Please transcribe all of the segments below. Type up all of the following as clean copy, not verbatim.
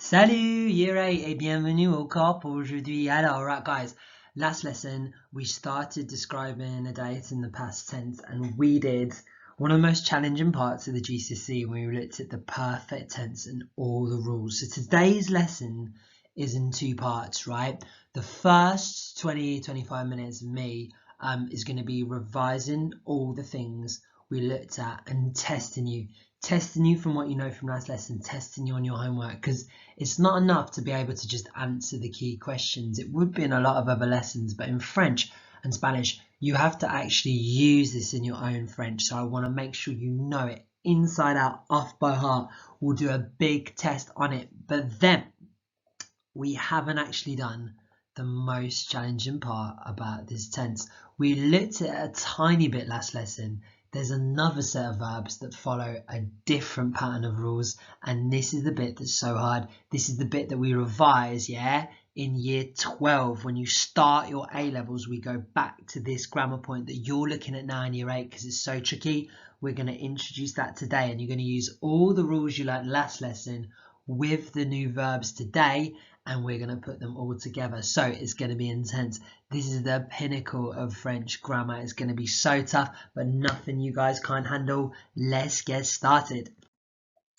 Salut, year 8 et bienvenue au corps pour aujourd'hui. Alors, right guys, last lesson we started describing a date in the past tense and we did one of the most challenging parts of the GCSE when we looked at the perfect tense and all the rules. So today's lesson is in two parts, right? The first 20-25 minutes of me is going to be revising all the things we looked at and testing you from what you know from last lesson, testing you on your homework, because it's not enough to be able to just answer the key questions. It would be in a lot of other lessons, but in French and Spanish, you have to actually use this in your own French. So I want to make sure you know it inside out, off by heart. We'll do a big test on it, but then we haven't actually done the most challenging part about this tense. We looked at it a tiny bit last lesson. There's another set of verbs that follow a different pattern of rules, and this is the bit that's so hard. This is the bit that we revise, yeah, in year 12. When you start your A levels, we go back to this grammar point that you're looking at now in year 8 because it's so tricky. We're going to introduce that today, and you're going to use all the rules you learned last lesson with the new verbs today, and we're going to put them all together. So it's going to be intense. This is the pinnacle of French grammar. It's going to be so tough, but nothing you guys can't handle. Let's get started.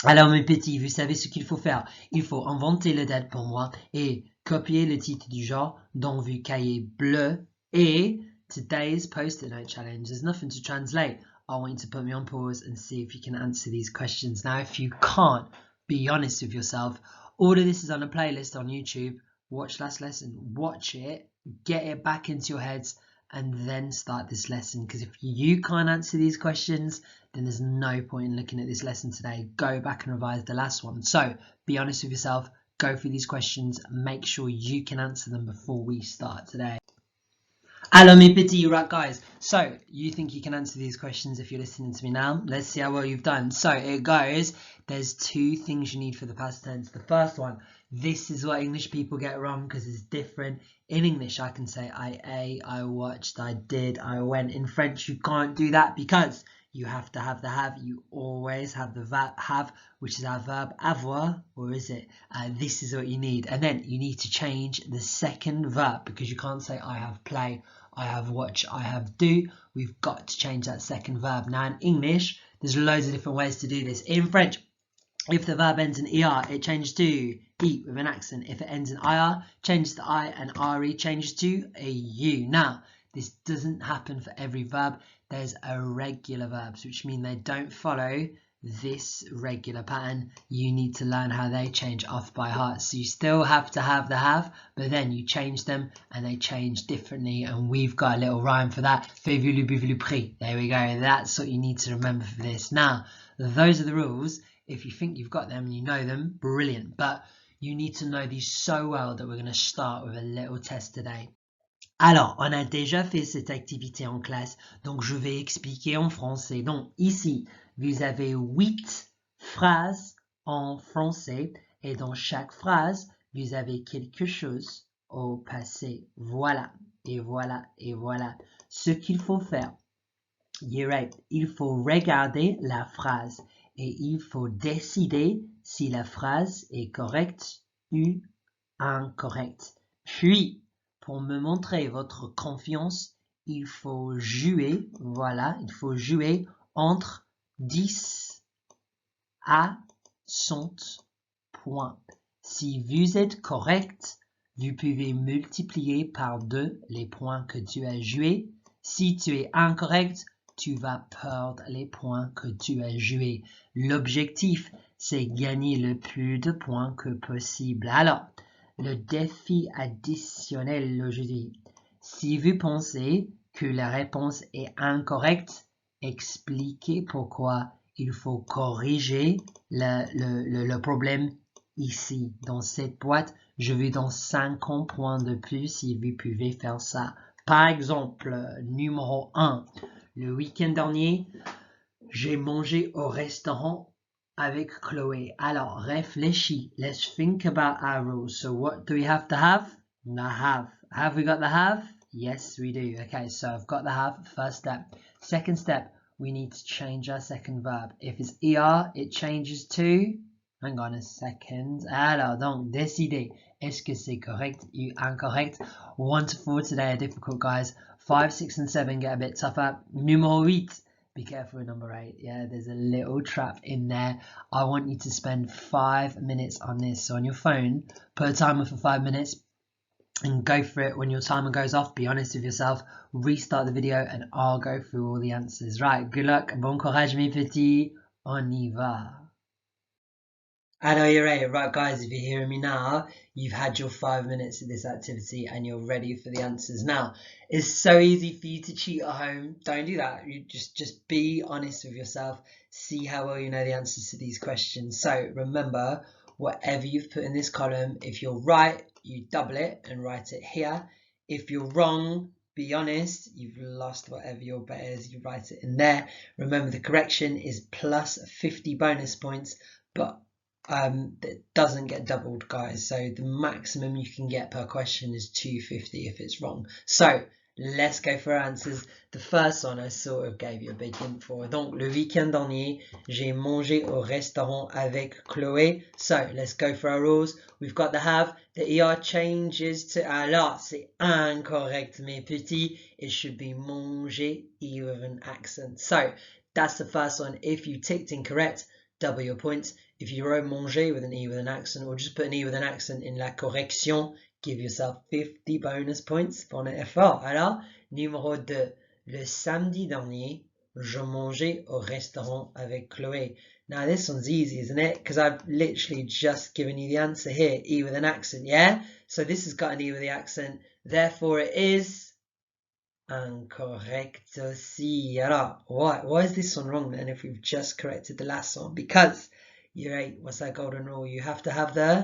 Alors mes petits, vous savez ce qu'il faut faire. Il faut inventer le date pour moi et copier le titre du genre dans vos cahiers bleus. Et today's post-it note challenge, there's nothing to translate. I want you to put me on pause and see if you can answer these questions. Now, if you can't, be honest with yourself. All of this is on a playlist on YouTube. Watch last lesson, watch it, get it back into your heads, and then start this lesson. Because if you can't answer these questions, then there's no point in looking at this lesson today. Go back and revise the last one. So be honest with yourself, go through these questions, make sure you can answer them before we start today. Alors mes petits, right guys, so you think you can answer these questions if you're listening to me now? Let's see how well you've done. So it goes, there's two things you need for the past tense. The first one, this is what English people get wrong because it's different. In English, I can say I ate, I watched, I did, I went. In French, you can't do that because you have to have the have. You always have the verb have, which is our verb avoir, or is it? This is what you need. And then you need to change the second verb because you can't say I have play, I have watch, I have do. We've got to change that second verb. Now in English, there's loads of different ways to do this. In French, if the verb ends in ER, it changes to E with an accent. If it ends in IR, changes to I, and RE changes to a U. Now, this doesn't happen for every verb. There's irregular verbs, which mean they don't follow this regular pattern. You need to learn how they change off by heart. So you still have to have the have, but then you change them and they change differently. And we've got a little rhyme for that. Fait voulu, bu voulu, pris. There we go. That's what you need to remember for this. Now, those are the rules. If you think you've got them and you know them, brilliant. But you need to know these so well that we're going to start with a little test today. Alors, on a déjà fait cette activité en classe, donc je vais expliquer en français. Donc ici, vous avez 8 phrases en français et dans chaque phrase, vous avez quelque chose au passé. Voilà, et voilà, et voilà. Ce qu'il faut faire, Year 8, il faut regarder la phrase et il faut décider si la phrase est correcte ou incorrecte. Puis, pour me montrer votre confiance, il faut jouer, voilà, il faut jouer entre 10 à 100 points. Si vous êtes correct, vous pouvez multiplier par 2 les points que tu as joués. Si tu es incorrect, tu vas perdre les points que tu as joués. L'objectif, c'est gagner le plus de points que possible. Alors, le défi additionnel aujourd'hui. Si vous pensez que la réponse est incorrecte, expliquez pourquoi. Il faut corriger le problème ici. Dans cette boîte, je vous donne 50 points de plus si vous pouvez faire ça. Par exemple, numéro 1. Le week-end dernier, j'ai mangé au restaurant avec Chloé. Alors, réfléchis. Let's think about our rules. So what do we have to have? The have. Have we got the have? Yes, we do. Okay, so I've got the have, first step. Second step, we need to change our second verb. If it's ER, it changes to Hang on a second. Alors, donc, décider. Est-ce que c'est correct ou incorrect? 1 to 4 today are difficult, guys. 5, 6, and 7 get a bit tougher. Numéro 8. Be careful with number 8. Yeah, there's a little trap in there. I want you to spend 5 minutes on this. So on your phone, put a timer for 5 minutes and go for it. When your timer goes off, be honest with yourself. Restart the video and I'll go through all the answers. Right, good luck. Bon courage, mes petits. On y va. Alors, you're right, guys, if you're hearing me now, you've had your 5 minutes of this activity and you're ready for the answers. Now, it's so easy for you to cheat at home. Don't do that. You just be honest with yourself. See how well you know the answers to these questions. So remember, whatever you've put in this column, if you're right, you double it and write it here. If you're wrong, be honest, you've lost whatever your bet is, you write it in there. Remember, the correction is plus 50 bonus points, but it doesn't get doubled, guys. So the maximum you can get per question is 250 if it's wrong. So let's go for our answers. The first one I sort of gave you a big hint for. Donc, le week-end dernier, j'ai mangé au restaurant avec Chloé. So let's go for our rules. We've got the have. The ER changes to alors. C'est incorrect, mes petits. It should be manger, E with an accent. So that's the first one. If you ticked incorrect, double your points. If you wrote manger with an E with an accent, or just put an E with an accent in la correction, give yourself 50 bonus points pour un effort. Alors, numéro 2. Le samedi dernier, je mangeais au restaurant avec Chloé. Now, this one's easy, isn't it? Because I've literally just given you the answer here, E with an accent, yeah? So this has got an E with the accent. Therefore, it is incorrect aussi. Alors, why is this one wrong then if we've just corrected the last one? Because you're right, what's that golden rule? You have to have the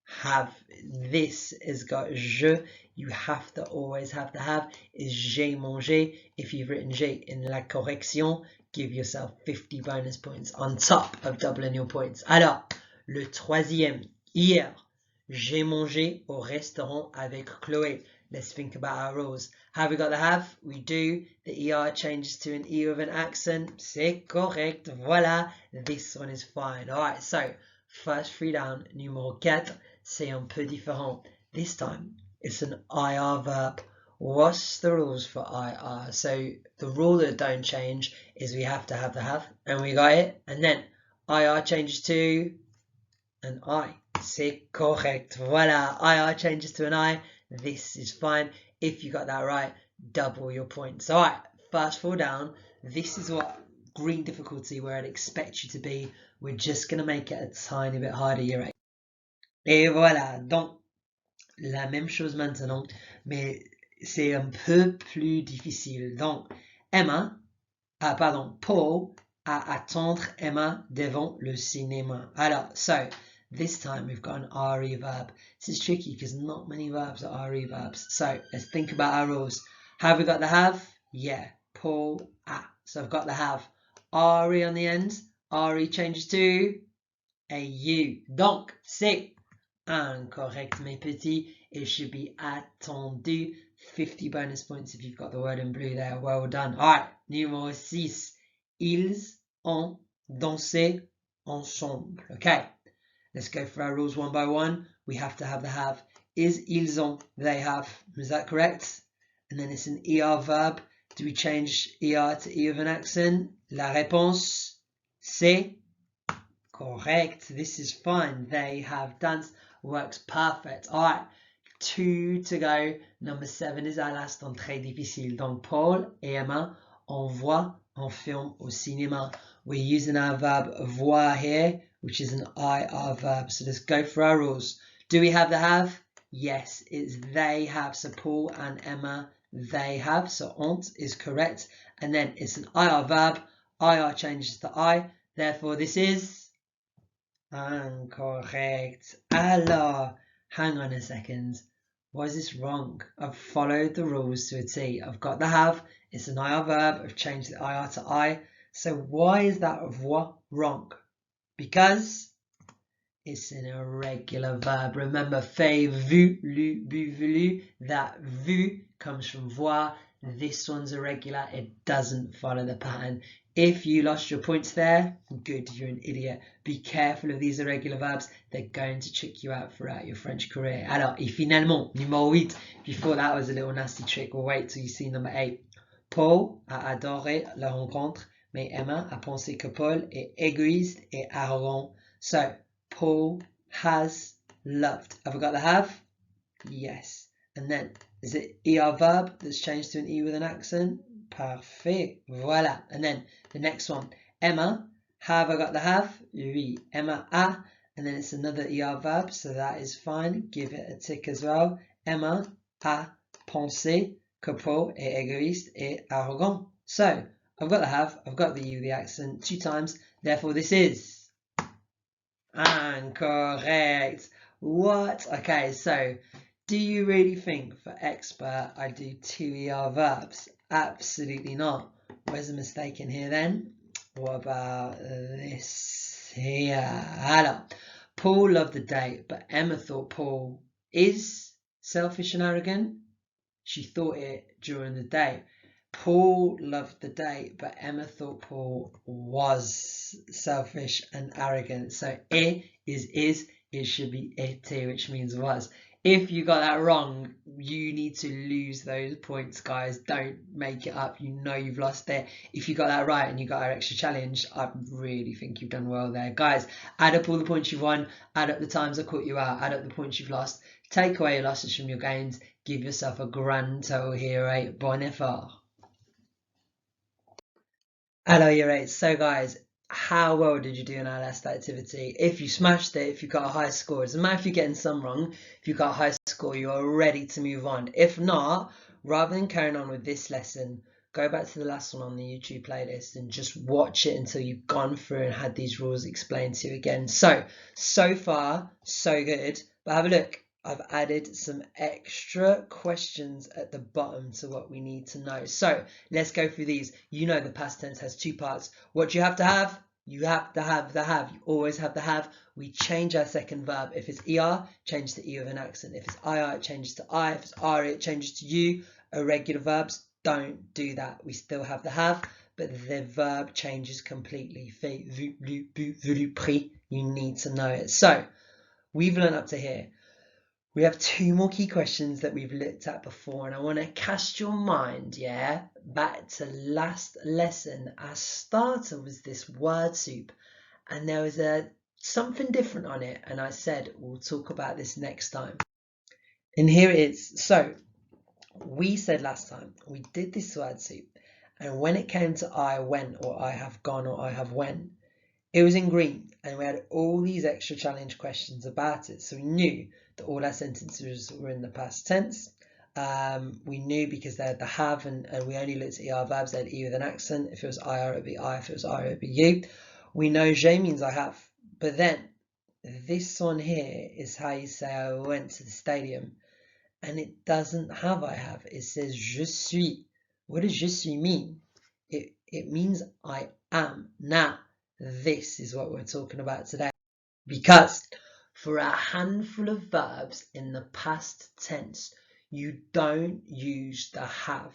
have. This has got je. You have to always have to have is j'ai mangé. If you've written j'ai in la correction, give yourself 50 bonus points on top of doubling your points. Alors, le troisième, hier, j'ai mangé au restaurant avec Chloé. Let's think about our rules. Have we got the have? We do. The ER changes to an E with an accent. C'est correct. Voilà. This one is fine. Alright, so first three down. Numéro 4, c'est un peu différent. This time, it's an IR verb. What's the rules for IR? So the rule that don't change is we have to have the have. And we got it. And then IR changes to an I. C'est correct. Voilà. IR changes to an I. This is fine. If you got that right, double your points. All right, fast forward down. This is what green difficulty where I'd expect you to be. We're just going to make it a tiny bit harder, you're right. Et voilà, donc la même chose maintenant, mais c'est un peu plus difficile. Donc, Paul à attendre Emma devant le cinéma. Alors, so this time we've got an RE verb. This is tricky because not many verbs are RE verbs. So let's think about our rules. Have we got the have? Yeah, Paul at. So I've got the have. RE on the end. RE changes to a U. Donc, c'est incorrect, mes petits. It should be attendu. 50 bonus points if you've got the word in blue there. Well done. All right, numéro 6. Ils ont dansé ensemble. Okay, let's go for our rules one by one. We have to have the have. Is ils ont, they have. Is that correct? And then it's an ER verb. Do we change ER to E with an accent? La réponse, c'est correct. This is fine. They have danced. Works perfect. All right, 2 to go. Number 7 is our last one, très difficile. Donc, Paul et Emma envoient un film au cinéma. We're using our verb voir here, which is an IR verb. So let's go for our rules. Do we have the have? Yes, it's they have. So Paul and Emma, they have. So ont is correct. And then it's an IR verb. IR changes to I. Therefore, this is incorrect. Alors, hang on a second. Why is this wrong? I've followed the rules to a T. I've got the have. It's an IR verb. I've changed the IR to I. So why is that voir wrong? Because it's an irregular verb. Remember, fait, vu, lu, bu, velu. That vu comes from voir. This one's irregular. It doesn't follow the pattern. If you lost your points there, good, you're an idiot. Be careful of these irregular verbs. They're going to trick you out throughout your French career. Alors, et finalement, numéro 8. If you thought that was a little nasty trick, well, wait till you see number 8. Paul a adoré la rencontre, mais Emma a pensé que Paul est égoïste et arrogant. So, Paul has loved. Have I got the have? Yes. And then, is it ER verb that's changed to an E with an accent? Parfait. Voilà. And then the next one. Emma. Have I got the have? Oui. Emma a. And then it's another ER verb, so that is fine. Give it a tick as well. Emma a pensé que Paul est égoïste et arrogant. So, I've got the have, I've got the U, the accent 2 times. Therefore, this is incorrect. What? Okay, so do you really think for expert I do 2 ER verbs? Absolutely not. Where's the mistake in here then? What about this here? Alors, Paul loved the date, but Emma thought Paul is selfish and arrogant. She thought it during the date. Paul loved the date, but Emma thought Paul was selfish and arrogant. So it should be ETRE, which means was. If you got that wrong, you need to lose those points, guys. Don't make it up. You know you've lost it. If you got that right and you got our extra challenge, I really think you've done well there. Guys, add up all the points you've won, add up the times I caught you out, add up the points you've lost, take away your losses from your games, give yourself a grand total here, right? Bon effort. Hello, year 8. So guys, how well did you do in our last activity? If you smashed it, if you got a high score, it doesn't matter if you're getting some wrong, if you got a high score, you're ready to move on. If not, rather than carrying on with this lesson, go back to the last one on the YouTube playlist and just watch it until you've gone through and had these rules explained to you again. So far, so good, but have a look. I've added some extra questions at the bottom to what we need to know. So let's go through these. You know the past tense has 2 parts. What do you have to have? You have to have the have. You always have the have. We change our second verb. If it's ER, change to E with an accent. If it's IR, it changes to I. If it's RE, it changes to U. Irregular verbs, don't do that. We still have the have, but the verb changes completely. Fait, vu, lu, bu, voulu, pris. You need to know it. So we've learned up to here. We have 2 more key questions that we've looked at before, and I want to cast your mind, back to last lesson. Our starter was this word soup, and there was something different on it, and I said we'll talk about this next time. And here it is. So we said last time we did this word soup, and when it came to I went, or I have gone, or I have went, it was in green, and we had all these extra challenge questions about it. So we knew that all our sentences were in the past tense. We knew because they had the have, and we only looked at ER verbs, they had E with an accent. If it was IR, it would be I. If it was IR, it would be U. We know je means I have. But then this one here is how you say I went to the stadium. And it doesn't have I have. It says je suis. What does je suis mean? It means I am. Now, this is what we're talking about today, because for a handful of verbs in the past tense, you don't use the have.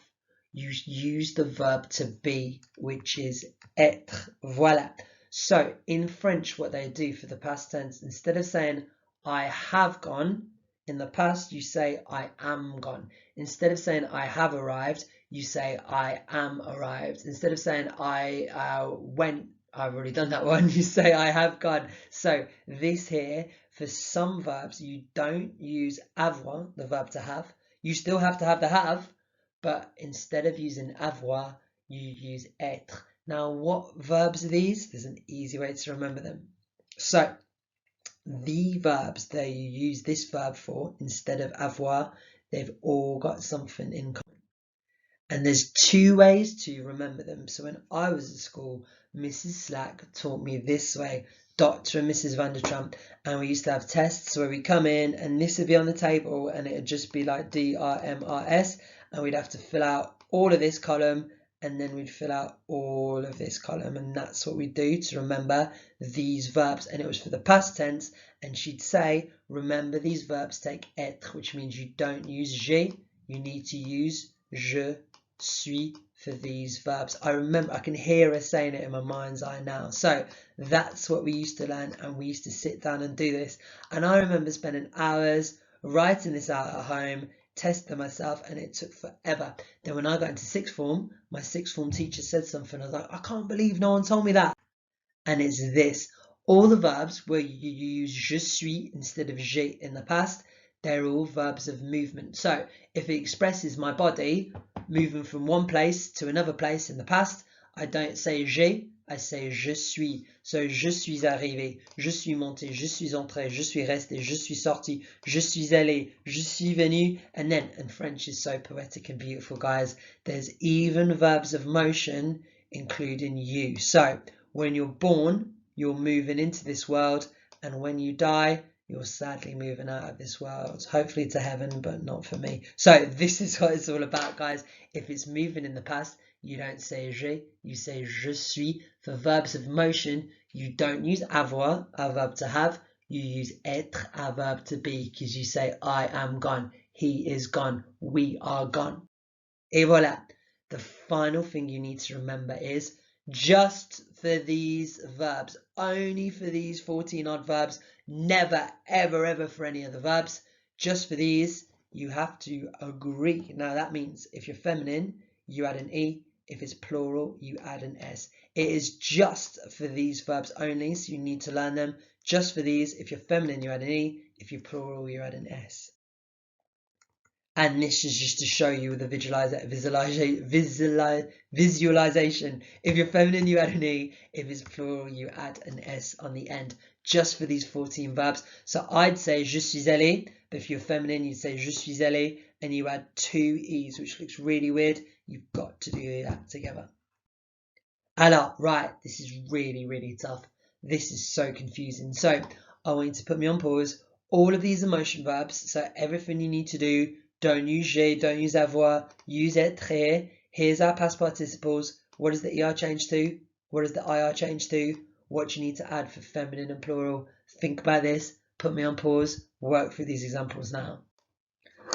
You use the verb to be, which is être. Voilà. So in French, what they do for the past tense, instead of saying I have gone, in the past you say I am gone. Instead of saying I have arrived, you say I am arrived. Instead of saying I went, I've already done that one, you say I have gone. So this here, for some verbs, you don't use avoir, the verb to have. You still have to have the have, but instead of using avoir, you use être. Now, what verbs are these? There's an easy way to remember them. So the verbs that you use this verb for instead of avoir, they've all got something in common. And there's 2 ways to remember them. So when I was at school, Mrs. Slack taught me this way, Dr. and Mrs. Vandertramp, and we used to have tests where we come in and this would be on the table and it would just be like DRMRS, and we'd have to fill out all of this column and then we'd fill out all of this column, and that's what we do to remember these verbs. And it was for the past tense, and she'd say, remember these verbs take être, which means you don't use je, you need to use je suis for these verbs. I remember, I can hear her saying it in my mind's eye now. So that's what we used to learn, and we used to sit down and do this. And I remember spending hours writing this out at home, testing myself, and it took forever. Then when I got into sixth form, my sixth form teacher said something. I was like, I can't believe no one told me that. And it's this. All the verbs where you use je suis instead of j'ai in the past, they're all verbs of movement. So if it expresses my body moving from one place to another place in the past, I don't say j'ai, I say je suis. So je suis arrivé, je suis monté, je suis entré, je suis resté, je suis sorti, je suis allé, je suis venu. And then, and French is so poetic and beautiful, guys, there's even verbs of motion, including you. So when you're born, you're moving into this world, and when you die, you're sadly moving out of this world, hopefully to heaven, but not for me. So this is what it's all about, guys. If it's moving in the past, you don't say j'ai, you say je suis. For verbs of motion, you don't use avoir, a verb to have, you use être, a verb to be, because you say I am gone, he is gone, we are gone. Et voilà. The final thing you need to remember is, just for these verbs, only for these 14 odd verbs, never, ever, ever for any other verbs, just for these, you have to agree. Now that means if you're feminine, you add an E. If it's plural, you add an S. It is just for these verbs only, so you need to learn them. Just for these, if you're feminine, you add an E. If you're plural, you add an S. And this is just to show you the visualization. If you're feminine, you add an E. If it's plural, you add an S on the end, just for these 14 verbs. So I'd say je suis allé, but if you're feminine, you'd say je suis allé, and you add 2 E's, which looks really weird. You've got to do that together. Alors, right, this is really, really tough. This is so confusing. So I want you to put me on pause. All of these emotion verbs, so everything you need to do, don't use j'ai, don't use avoir, use être. Here's our past participles. What does the ER change to? What does the IR change to? What do you need to add for feminine and plural? Think about this. Put me on pause. Work through these examples now.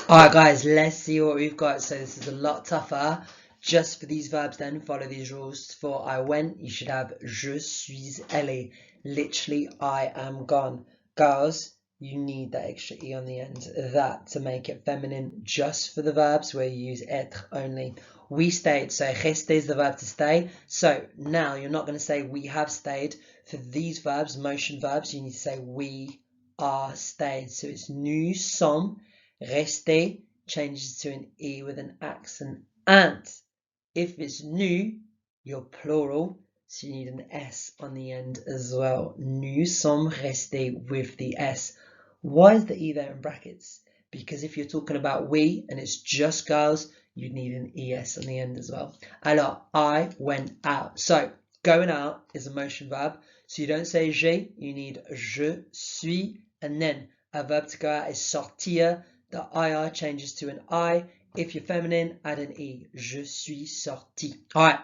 Alright guys, let's see what we've got. So this is a lot tougher. Just for these verbs then, follow these rules. For I went, you should have je suis allé. Literally, I am gone. Girls, you need that extra E on the end, that to make it feminine, just for the verbs where you use être only. We stayed, so rester is the verb to stay. So now you're not going to say we have stayed. For these verbs, motion verbs, you need to say we are stayed. So it's nous sommes restés, changes to an E with an accent. And if it's nous, you're plural, so you need an S on the end as well. Nous sommes restés with the S. Why is the E there in brackets? Because if you're talking about we and it's just girls, you need an ES on the end as well. Alors, I went out. So going out is a motion verb. So you don't say j'ai, you need je suis. And then a verb to go out is sortir. The IR changes to an I. If you're feminine, add an E. Je suis sorti. All right,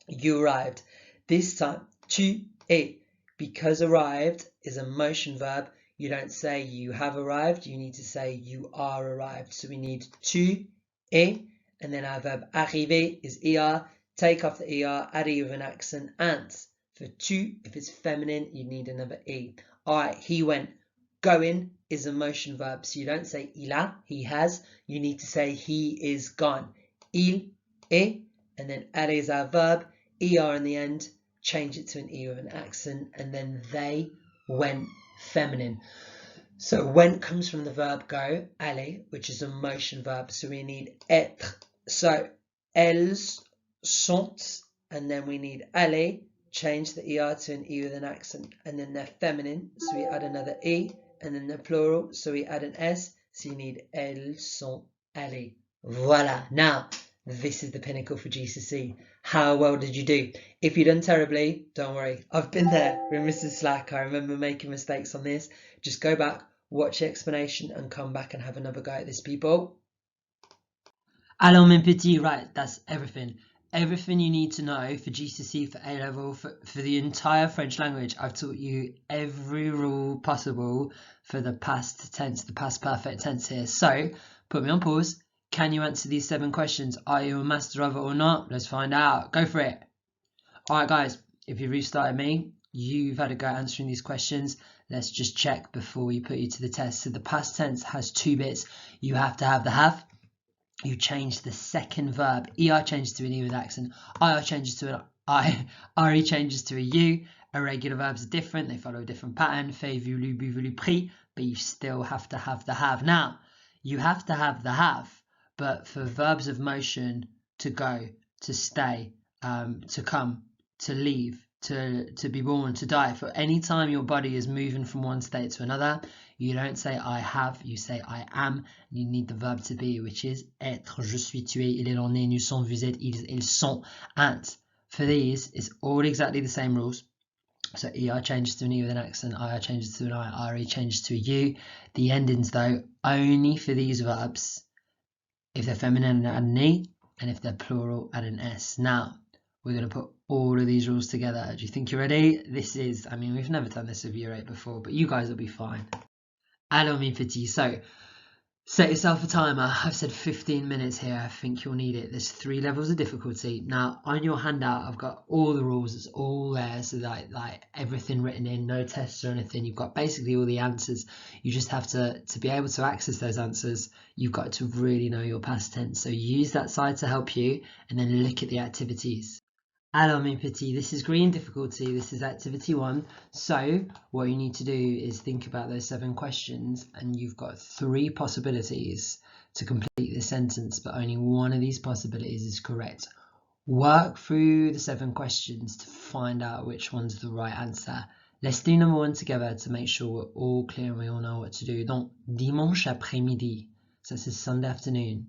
you arrived. This time, tu es. Because arrived is a motion verb, you don't say you have arrived, you need to say you are arrived. So we need tu es, and then our verb arriver is er. Take off the er, add E with an accent. And for tu, if it's feminine, you need another E. All right, he went. Going is a motion verb, so you don't say il a, he has, you need to say he is gone. Il est, and then aller is our verb, er in the end, change it to an E with an accent, and then they went, feminine. So went comes from the verb go, aller, which is a motion verb, so we need être. So elles sont, and then we need aller, change the er to an E with an accent, and then they're feminine, so we add another E. And then the plural, so we add an S, so you need elles sont allées. Voila. Now, this is the pinnacle for GCSE. How well did you do? If you've done terribly, don't worry. I've been there with Mrs. Slack. I remember making mistakes on this. Just go back, watch the explanation, and come back and have another go at this, people. Alors, mes petits, right, that's everything. Everything you need to know for GCSE, for A-level, for the entire French language. I've taught you every rule possible for the past tense, the past perfect tense here. So put me on pause, Can you answer these 7 questions? Are you a master of it or not? Let's find out. Go for it. All right, guys, if you restarted me, you've had a go answering these questions. Let's just check before we put you to the test. So the past tense has 2 bits. You have to have the have. You change the second verb. ER changes to an E with accent. IR changes to an I. RE changes to a U. Irregular verbs are different. They follow a different pattern. Fait, vu, lu, bu, voulu, pris. But you still have to have the have. Now, you have to have the have. But for verbs of motion, to go, to stay, to come, to leave, to be born, to die, for any time your body is moving from one state to another, you don't say I have, you say I am. You need the verb to be, which is être, je suis, tu es, il est, on est, nous sommes, vous êtes, ils sont. And for these, it's all exactly the same rules. So ER changes to an E with an accent, IR changes to an I, RE changes to a U. The endings, though, only for these verbs, if they're feminine, add an E, and if they're plural, add an S. Now, we're going to put all of these rules together. Do you think you're ready? This is, I mean, we've never done this with Year 8 before, but you guys will be fine. Alors, mes petits. So, set yourself a timer. I've said 15 minutes here. I think you'll need it. There's 3 levels of difficulty. Now, on your handout, I've got all the rules. It's all there. So, like everything written in, no tests or anything. You've got basically all the answers. You just have to be able to access those answers. You've got to really know your past tense. So, use that side to help you and then look at the activities. Alors mes petits, this is green difficulty, this is activity 1. So what you need to do is think about those 7 questions, and you've got 3 possibilities to complete the sentence, but only one of these possibilities is correct. Work through the 7 questions to find out which one's the right answer. Let's do number 1 together to make sure we're all clear and we all know what to do. Donc, dimanche après-midi, ça c'est Sunday afternoon.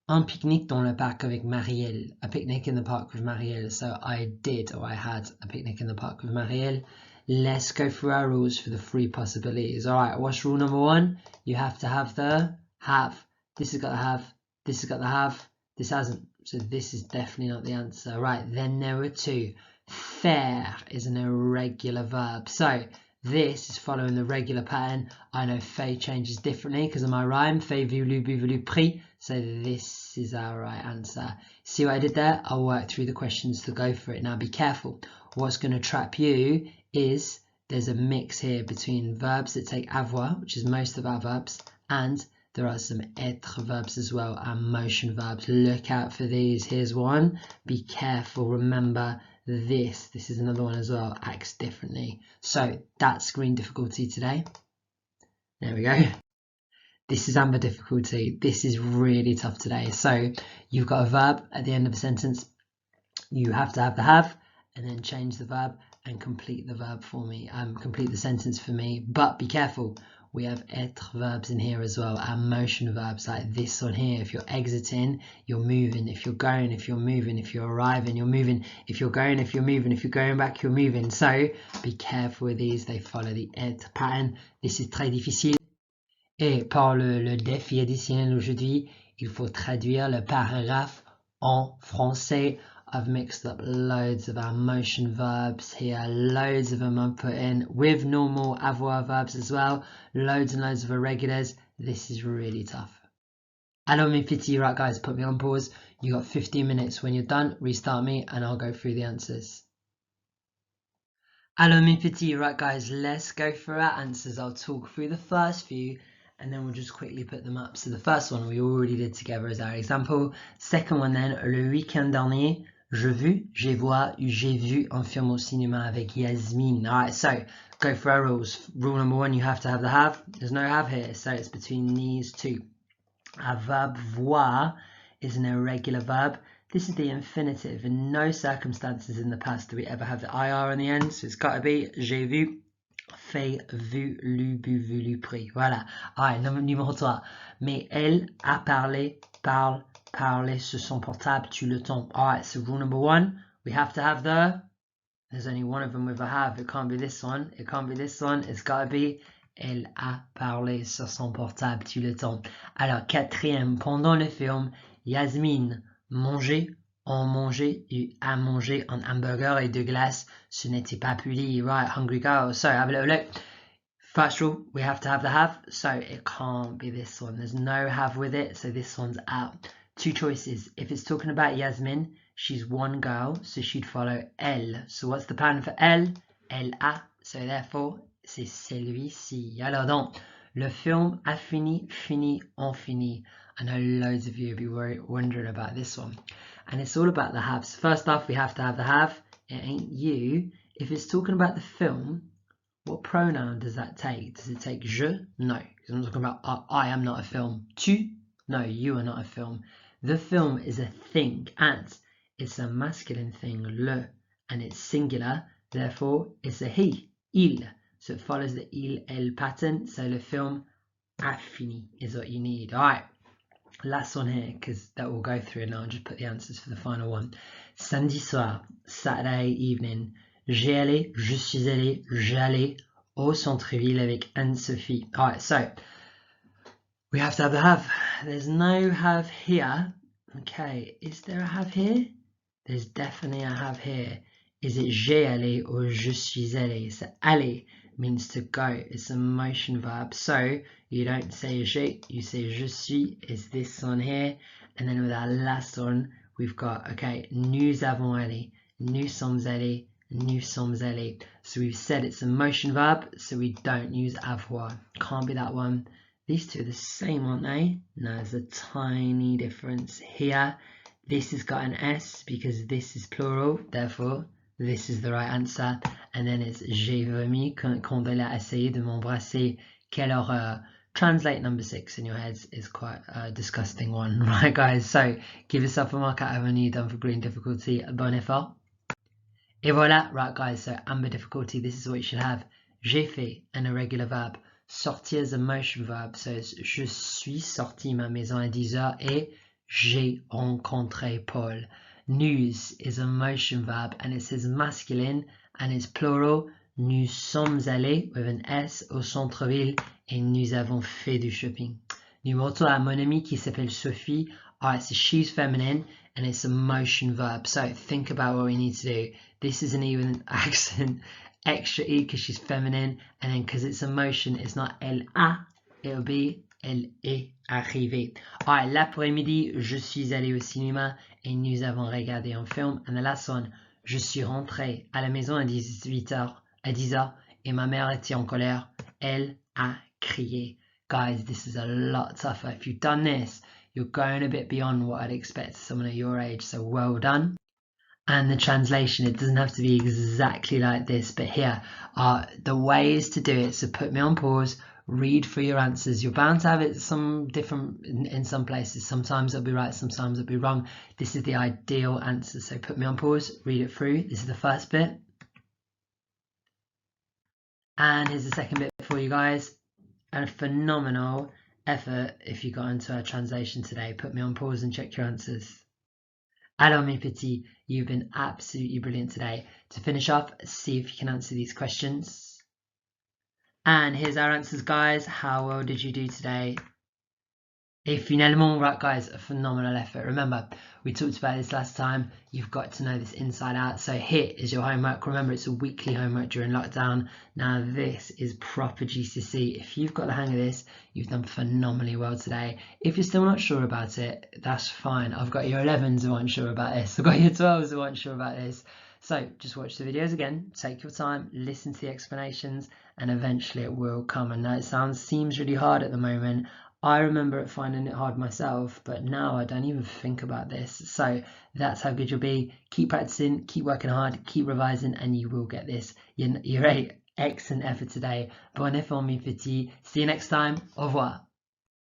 Un pique-nique dans le parc avec Marielle. A picnic in the park with Marielle. So I did, or I had, a picnic in the park with Marielle. Let's go through our rules for the 3 possibilities. All right, what's rule number 1? You have to have the have. This has got the have. This has got the have. This hasn't. So this is definitely not the answer. Right, then there were 2. Faire is an irregular verb. So this is following the regular pattern. I know fait changes differently because of my rhyme. Fait, vu, lu, bu, voulu, pris. So this is our right answer. See what I did there? I'll work through the questions to go for it. Now be careful. What's going to trap you is there's a mix here between verbs that take avoir, which is most of our verbs, and there are some être verbs as well, and motion verbs. Look out for these. Here's one. Be careful. Remember this. This is another one as well. Acts differently. So that's green difficulty today. There we go. This is amber difficulty. This is really tough today. So you've got a verb at the end of a sentence. You have to have the have, and then change the verb and complete the verb for me. Complete the sentence for me. But be careful. We have être verbs in here as well, and motion verbs like this one here. If you're exiting, you're moving. If you're going, if you're moving. If you're arriving, you're moving. If you're going, if you're moving. If you're going back, you're moving. So be careful with these. They follow the être pattern. This is très difficile. Et pour le défi additionnel aujourd'hui, il faut traduire le paragraphe en français. I've mixed up loads of our motion verbs here, loads of them I've put in with normal avoir verbs as well, loads and loads of irregulars. This is really tough. Alors mes petits, right guys, put me on pause. You got 15 minutes. When you're done, restart me and I'll go through the answers. Alors mes petits, right guys, let's go through our answers. I'll talk through the first few and then we'll just quickly put them up. So the first one we already did together as our example. Second one then, le week-end dernier, j'ai vu un film au cinéma avec Yasmine. Alright, so go for our rules. Rule number 1, you have to have the have. There's no have here, so it's between these 2. Our verb voir is an irregular verb. This is the infinitive. In no circumstances in the past do we ever have the IR on the end, so it's got to be j'ai vu, fait, vu, lu, bu, voulu, pris. Voilà. Alright, numéro 3. Mais elle a parlé, parle, parler sur son portable tout le temps. Alright, so rule number 1, we have to have the, there's only one of them with a have. It can't be this one. It can't be this one. It's got to be elle a parlé sur son portable tout le temps. Alors, 4e, pendant le film, Yasmine mangeait, on mangeait et a mangé un hamburger et 2 glaces. Ce n'était pas poli. Right, hungry girl. So have a little look. First rule, we have to have the have, so it can't be this one. There's no have with it, so this one's out. Two choices. If it's talking about Yasmin, she's one girl, so she'd follow elle. So what's the pattern for elle? Elle a. So therefore, c'est celui-ci. Alors donc, le film a fini, fini, on finit. I know loads of you will be wondering about this one. And it's all about the haves. First off, we have to have the have. It ain't you. If it's talking about the film, what pronoun does that take? Does it take je? No, because I'm talking about I am not a film. Tu? No, you are not a film. The film is a thing, and it's a masculine thing, le, and it's singular, therefore it's a he, il. So it follows the il, elle pattern, so le film a fini is what you need. All right, last one here, because that will go through, and I'll just put the answers for the final one. Samedi soir, Saturday evening, je suis allé, j'allais au centre-ville avec Anne-Sophie. All right, so we have to have the have. There's no have here. Okay, is there a have here? There's definitely a have here. Is it j'ai allé or je suis allé? So aller means to go. It's a motion verb. So you don't say j'ai, you say je suis. Is this one here? And then with our last one, we've got, okay, nous avons allé, nous sommes allés, nous sommes allés. So we've said it's a motion verb, so we don't use avoir. Can't be that one. These two are the same, aren't they? No, there's a tiny difference here. This has got an S because this is plural, therefore this is the right answer. And then it's j'ai vomi quand elle a essayé de m'embrasser. Quelle horreur. Translate number 6 in your heads is quite a disgusting one, right guys? So give yourself a mark out of when you're done for green difficulty. Bon effort. Et voilà, right guys, so amber difficulty, this is what you should have. J'ai fait, an irregular verb. Sortir is a motion verb, so it's je suis sorti ma maison à 10h et j'ai rencontré Paul. Nous is a motion verb and it says masculine and it's plural. Nous sommes allés with an S au centre-ville et nous avons fait du shopping. Numéro à mon amie qui s'appelle Sophie. Alright, so she's feminine and it's a motion verb. So think about what we need to do. This is an even accent. Extra E because she's feminine, and then because it's a motion, it's not elle a, it'll be elle est arrivée. Alright, l'après-midi, je suis allé au cinéma et nous avons regardé un film. And the last one, je suis rentré à la maison à 10h et ma mère était en colère. Elle a crié. Guys, this is a lot tougher. If you've done this, you're going a bit beyond what I'd expect someone at your age, so well done. And the translation, it doesn't have to be exactly like this, but here are the ways to do it. So put me on pause, read through your answers. You're bound to have it some different in some places. Sometimes it'll be right, sometimes it'll be wrong. This is the ideal answer. So put me on pause, read it through. This is the first bit. And here's the second bit for you guys. And a phenomenal effort if you got into a translation today. Put me on pause and check your answers. Alors mes petits, you've been absolutely brilliant today. To finish off, see if you can answer these questions. And here's our answers, guys. How well did you do today? Et finalement, right guys, a phenomenal effort. Remember, we talked about this last time. You've got to know this inside out. So here is your homework. Remember, it's a weekly homework during lockdown. Now this is proper GCSE. If you've got the hang of this, you've done phenomenally well today. If you're still not sure about it, that's fine. I've got your 11s who aren't sure about this. I've got your 12s who aren't sure about this. So just watch the videos again, take your time, listen to the explanations, and eventually it will come. And now it seems really hard at the moment. I remember finding it hard myself, but now I don't even think about this. So that's how good you'll be. Keep practicing, keep working hard, keep revising, and you will get this. You're a excellent effort today. Bon effort, mes petits. See you next time. Au revoir.